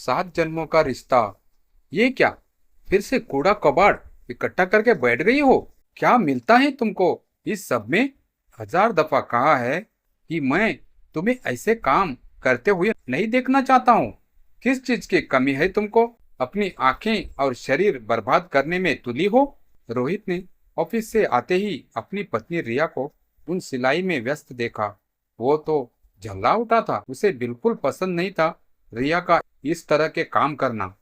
7 जन्मों का रिश्ता। ये क्या, फिर से कूड़ा कबाड़ इकट्ठा करके बैठ गई हो? क्या मिलता है तुमको इस सब में? 1000 दफा कहा है कि मैं तुम्हें ऐसे काम करते हुए नहीं देखना चाहता हूँ। किस चीज की कमी है तुमको? अपनी आंखें और शरीर बर्बाद करने में तुली हो। रोहित ने ऑफिस से आते ही अपनी पत्नी रिया को उन सिलाई में व्यस्त देखा। वो तो झल्ला उठा था। उसे बिल्कुल पसंद नहीं था रिया का इस तरह के काम करना।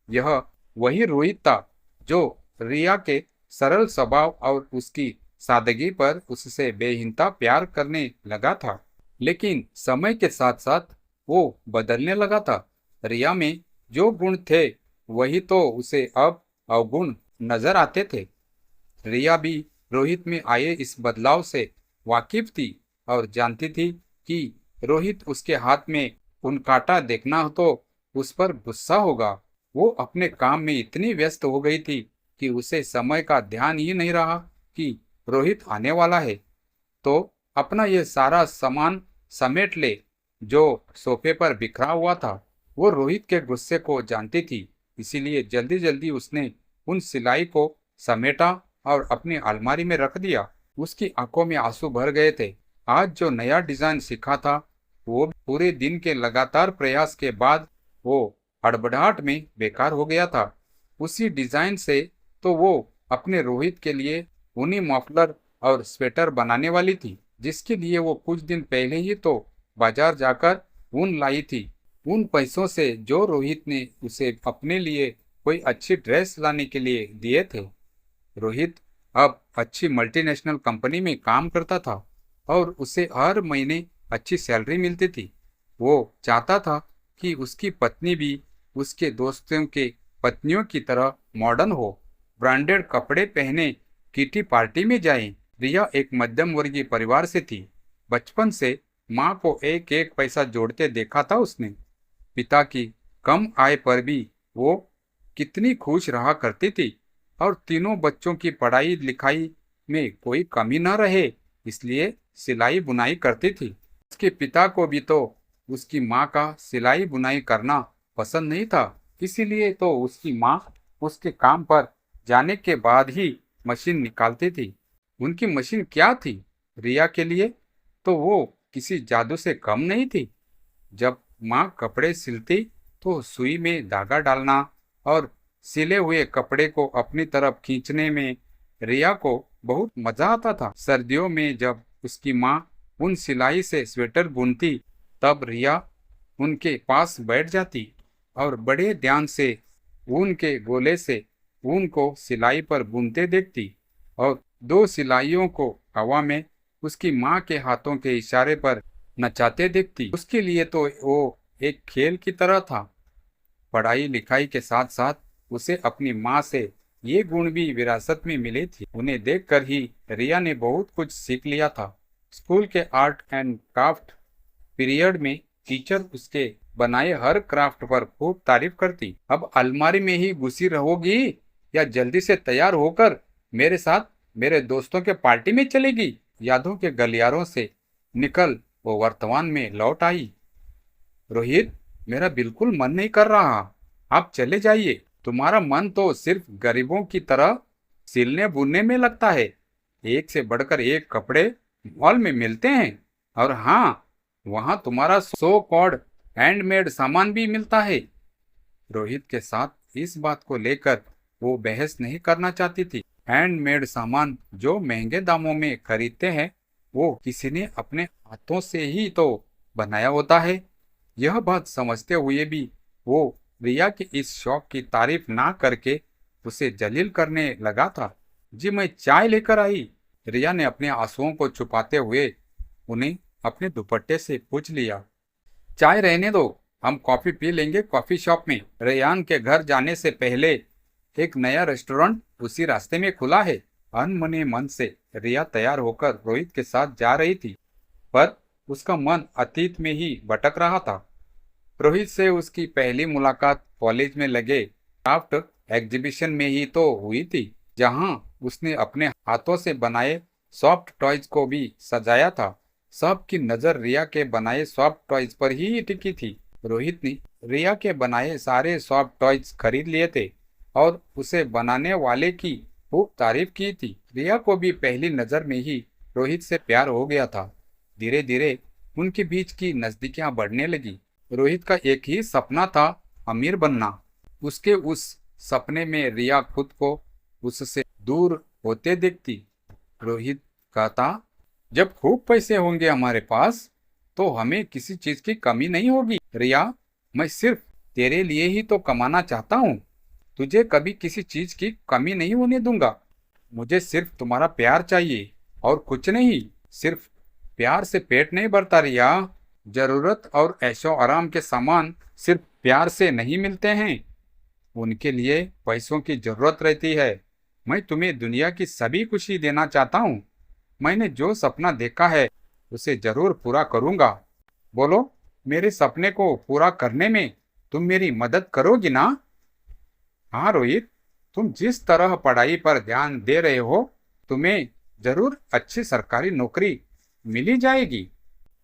यह वही रोहित था जो रिया के सरल स्वभाव और उसकी सादगी पर उससे बेहिंता प्यार करने लगा था। लेकिन समय के साथ साथ वो बदलने लगा था। रिया में जो गुण थे वही तो उसे अब अवगुण नजर आते थे। रिया भी रोहित में आए इस बदलाव से वाकिफ थी और जानती थी कि रोहित उसके हाथ में उन कांटा देखना हो तो उस पर गुस्सा होगा। वो अपने काम में इतनी व्यस्त हो गई थी कि उसे समय का ध्यान ही नहीं रहा कि रोहित आने वाला है। तो अपना ये सारा सामान समेट ले जो सोफे पर बिखरा हुआ था। वो रोहित के गुस्से को जानती थी, इसीलिए जल्दी जल्दी उसने उन सिलाई को समेटा और अपनी अलमारी में रख दिया। उसकी आंखों में आंसू भर गए थे। आज जो नया डिजाइन सीखा था वो पूरे दिन के लगातार प्रयास के बाद वो हड़बड़ाहट में बेकार हो गया था। उसी डिजाइन से तो वो अपने रोहित के लिए ऊनी मफलर और स्वेटर बनाने वाली थी, जिसके लिए वो कुछ दिन पहले ही तो बाजार जाकर ऊन लाई थी। उन पैसों से जो रोहित ने उसे अपने लिए कोई अच्छी ड्रेस लाने के लिए दिए थे। रोहित अब अच्छी मल्टीनेशनल कंपनी में काम करता था और उसे हर महीने अच्छी सैलरी मिलती थी। वो चाहता था कि उसकी पत्नी भी उसके दोस्तों के पत्नियों की तरह मॉडर्न हो, ब्रांडेड कपड़े पहने, किटी पार्टी में जाए। रिया एक मध्यम वर्गीय परिवार से थी। बचपन से माँ को एक एक पैसा जोड़ते देखा था उसने। पिता की कम आय पर भी वो कितनी खुश रहा करती थी और तीनों बच्चों की पढ़ाई लिखाई में कोई कमी न रहे इसलिए सिलाई बुनाई करती थी। उसके पिता को भी तो उसकी माँ का सिलाई बुनाई करना पसंद नहीं था, इसीलिए तो उसकी माँ उसके काम पर जाने के बाद ही मशीन निकालती थी। उनकी मशीन क्या थी रिया के लिए, तो वो किसी जादू से कम नहीं थी। जब माँ कपड़े सिलती तो सुई में धागा डालना और सिले हुए कपड़े को अपनी तरफ खींचने में रिया को बहुत मजा आता था। सर्दियों में जब उसकी माँ उन सिलाई से स्वेटर बुनती तब रिया उनके पास बैठ जाती और बड़े ध्यान से ऊन के गोले से ऊन को सिलाई पर बुनते देखती और दो सिलाइयों को हवा में उसकी माँ के हाथों के इशारे पर नचाते देखती। उसके लिए तो वो एक खेल की तरह था। पढ़ाई लिखाई के साथ साथ उसे अपनी माँ से ये गुण भी विरासत में मिले थे। उन्हें देखकर ही रिया ने बहुत कुछ सीख लिया था। स्कूल के आर्ट एंड क्राफ्ट पीरियड में टीचर उसके बनाए हर क्राफ्ट पर खूब तारीफ करती। अब अलमारी में ही घुसी रहोगी या जल्दी से तैयार होकर मेरे साथ मेरे दोस्तों के पार्टी में चलेगी? यादों के गलियारों से निकल वो वर्तमान में लौट आई। रोहित, मेरा बिल्कुल मन नहीं कर रहा, आप चले जाइए। तुम्हारा मन तो सिर्फ गरीबों की तरह सिलने बुनने में लगता है। एक से बढ़कर एक कपड़े मॉल में मिलते हैं और हाँ, वहां तुम्हारा सो कॉल्ड हैंडमेड सामान भी मिलता है। रोहित के साथ इस बात को लेकर वो बहस नहीं करना चाहती थी। हैंडमेड सामान जो महंगे दामों में खरीदते हैं वो किसी ने अपने हाथों से ही तो बनाया होता है। यह बात समझते हुए भी वो रिया के इस शौक की तारीफ ना करके उसे जलील करने लगा था। जी, मैं चाय लेकर आई। रिया ने अपने आंसुओं को छुपाते हुए उन्हें अपने दुपट्टे से पूछ लिया। चाय रहने दो, हम कॉफी पी लेंगे कॉफी शॉप में। रेयान के घर जाने से पहले एक नया रेस्टोरेंट उसी रास्ते में खुला है। अनमने मन से रिया तैयार होकर रोहित के साथ जा रही थी, पर उसका मन अतीत में ही भटक रहा था। रोहित से उसकी पहली मुलाकात कॉलेज में लगे क्राफ्ट एग्जीबिशन में ही तो हुई थी, जहां उसने अपने हाथों से बनाए सॉफ्ट टॉयज को भी सजाया था। सबकी नजर रिया के बनाए सॉफ्ट टॉयज पर ही टिकी थी। रोहित ने रिया के बनाए सारे सॉफ्ट टॉयज खरीद लिए थे और उसे बनाने वाले की खूब तारीफ की थी। रिया को भी पहली नजर में ही रोहित से प्यार हो गया था। धीरे धीरे उनके बीच की नजदीकियां बढ़ने लगी। रोहित का एक ही सपना था, अमीर बनना। उसके उस सपने में रिया खुद को उससे दूर होते देखती। रोहित कहता, जब खूब पैसे होंगे हमारे पास तो हमें किसी चीज की कमी नहीं होगी। रिया, मैं सिर्फ तेरे लिए ही तो कमाना चाहता हूँ। तुझे कभी किसी चीज की कमी नहीं होने दूंगा। मुझे सिर्फ तुम्हारा प्यार चाहिए और कुछ नहीं। सिर्फ प्यार से पेट नहीं भरता रिया। जरूरत और ऐशो आराम के सामान सिर्फ प्यार से नहीं मिलते हैं, उनके लिए पैसों की जरूरत रहती है। मैं तुम्हें दुनिया की सभी खुशी देना चाहता हूँ। मैंने जो सपना देखा है उसे जरूर पूरा करूंगा। बोलो, मेरे सपने को पूरा करने में तुम मेरी मदद करोगी ना? हाँ रोहित, तुम जिस तरह पढ़ाई पर ध्यान दे रहे हो, तुम्हें जरूर अच्छी सरकारी नौकरी मिली जाएगी।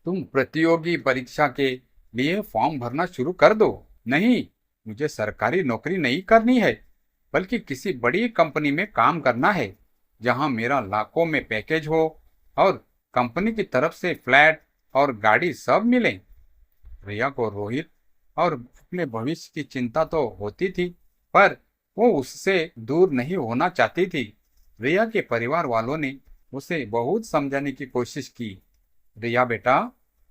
तुम प्रतियोगी परीक्षा के लिए फॉर्म भरना शुरू कर दो। नहीं, मुझे सरकारी नौकरी नहीं करनी है, बल्कि किसी बड़ी कंपनी में काम करना है, जहां मेरा लाखों में पैकेज हो और कंपनी की तरफ से फ्लैट और गाड़ी सब मिले। रिया को रोहित और अपने भविष्य की चिंता तो होती थी, पर वो उससे दूर नहीं होना चाहती थी। रिया के परिवार वालों ने उसे बहुत समझाने की कोशिश की। रिया बेटा,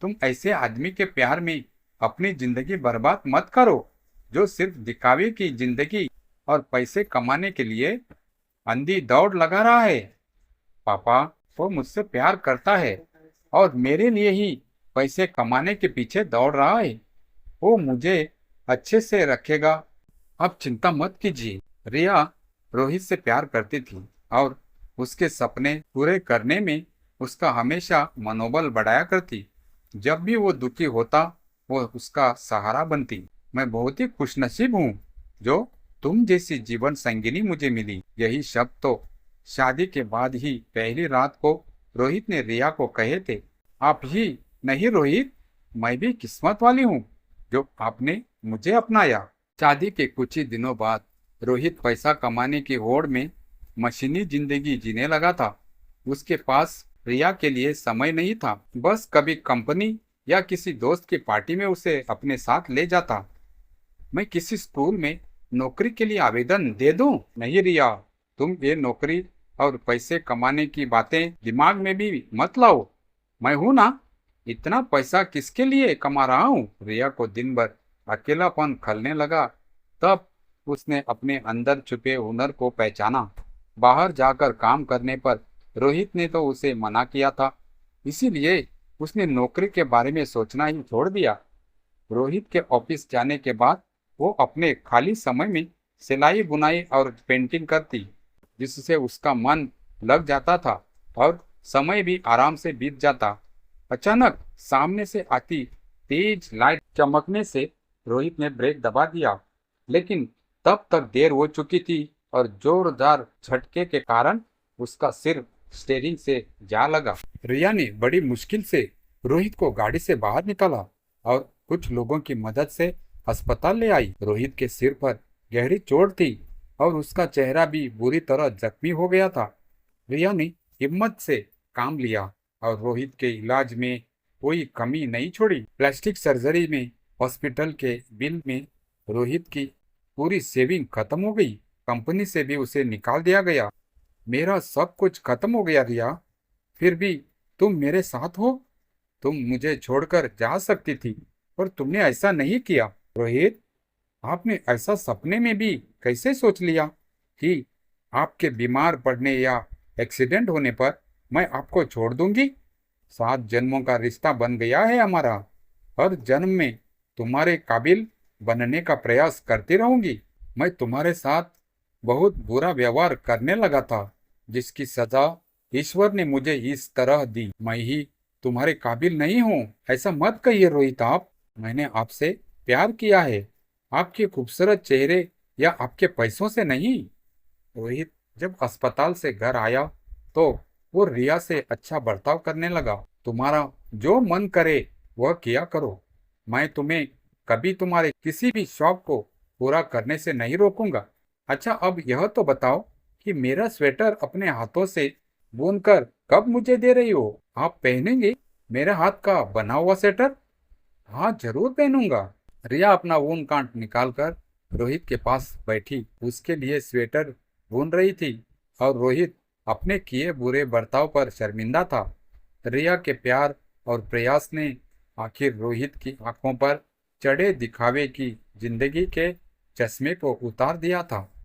तुम ऐसे आदमी के प्यार में अपनी जिंदगी बर्बाद मत करो, जो सिर्फ दिखावे की जिंदगी और पैसे कमाने के लिए अंधी दौड़ लगा रहा है। पापा, वो मुझसे प्यार करता है और मेरे लिए ही पैसे कमाने के पीछे दौड़ रहा है। वो मुझे अच्छे से रखेगा, अब चिंता मत कीजिए। रिया रोहित से प्यार करती थी और उसके सपने पूरे करने में उसका हमेशा मनोबल बढ़ाया करती। जब भी वो दुखी होता, वो उसका सहारा बनती। मैं बहुत ही खुशनसीब हूँ जो तुम जैसी जीवन संगिनी मुझे मिली। यही शब्द तो शादी के बाद ही पहली रात को रोहित ने रिया को कहे थे। आप ही नहीं रोहित, मैं भी किस्मत वाली हूँ जो आपने मुझे अपनाया। शादी के कुछ ही दिनों बाद रोहित पैसा कमाने की होड़ में मशीनी जिंदगी जीने लगा था। उसके पास रिया के लिए समय नहीं था। बस कभी कंपनी या किसी दोस्त की पार्टी में उसे अपने साथ ले जाता। मैं किसी स्कूल में नौकरी के लिए आवेदन दे दूं? नहीं रिया, तुम ये नौकरी और पैसे कमाने की बातें दिमाग में भी मत लाओ। मैं हूं ना, इतना पैसा किसके लिए कमा रहा हूँ। रिया को दिन भर अकेलापन खलने लगा। तब उसने अपने अंदर छुपे हुनर को पहचाना। बाहर जाकर काम करने पर रोहित ने तो उसे मना किया था, इसीलिए उसने नौकरी के बारे में सोचना ही छोड़ दिया। रोहित के ऑफिस जाने के बाद वो अपने खाली समय में सिलाई बुनाई और पेंटिंग करती, जिससे उसका मन लग जाता था और समय भी आराम से बीत जाता। अचानक सामने से आती तेज लाइट चमकने से रोहित ने ब्रेक दबा दिया, लेकिन तब तक देर हो चुकी थी और जोरदार झटके के कारण उसका सिर स्टीयरिंग से जा लगा। रिया ने बड़ी मुश्किल से रोहित को गाड़ी से बाहर निकाला और कुछ लोगों की मदद से अस्पताल ले आई। रोहित के सिर पर गहरी चोट थी और उसका चेहरा भी बुरी तरह जख्मी हो गया था। रिया ने हिम्मत से काम लिया और रोहित के इलाज में कोई कमी नहीं छोड़ी। प्लास्टिक सर्जरी में हॉस्पिटल के बिल में रोहित की पूरी सेविंग खत्म हो गई। कंपनी से भी उसे निकाल दिया गया। मेरा सब कुछ खत्म हो गया रिया, फिर भी तुम मेरे साथ हो। तुम मुझे छोड़कर जा सकती थी, पर तुमने ऐसा नहीं किया। रोहित, आपने ऐसा सपने में भी कैसे सोच लिया कि आपके बीमार पड़ने या एक्सीडेंट होने पर मैं आपको छोड़ दूंगी? 7 जन्मों का रिश्ता बन गया है हमारा। हर जन्म में तुम्हारे काबिल बनने का प्रयास करती रहूंगी। मैं तुम्हारे साथ बहुत बुरा व्यवहार करने लगा था, जिसकी सजा ईश्वर ने मुझे इस तरह दी। मैं ही तुम्हारे काबिल नहीं हूँ, ऐसा मत कहिए रोहित। आप, मैंने आपसे प्यार किया है, आपके खूबसूरत चेहरे या आपके पैसों से नहीं। रोहित जब अस्पताल से घर आया तो वो रिया से अच्छा बर्ताव करने लगा। तुम्हारा जो मन करे वह किया करो, मैं तुम्हें कभी तुम्हारे किसी भी शौक को पूरा करने से नहीं रोकूंगा। अच्छा, अब यह तो बताओ कि मेरा स्वेटर अपने हाथों से बुनकर कब मुझे दे रही हो? आप पहनेंगे मेरे हाथ का बना हुआ स्वेटर? हाँ, जरूर पहनूंगा। रिया अपना ऊन कांट निकालकर रोहित के पास बैठी उसके लिए स्वेटर बुन रही थी और रोहित अपने किए बुरे बर्ताव पर शर्मिंदा था। रिया के प्यार और प्रयास ने आखिर रोहित की आंखों पर चढ़े दिखावे की जिंदगी के चश्मे को उतार दिया था।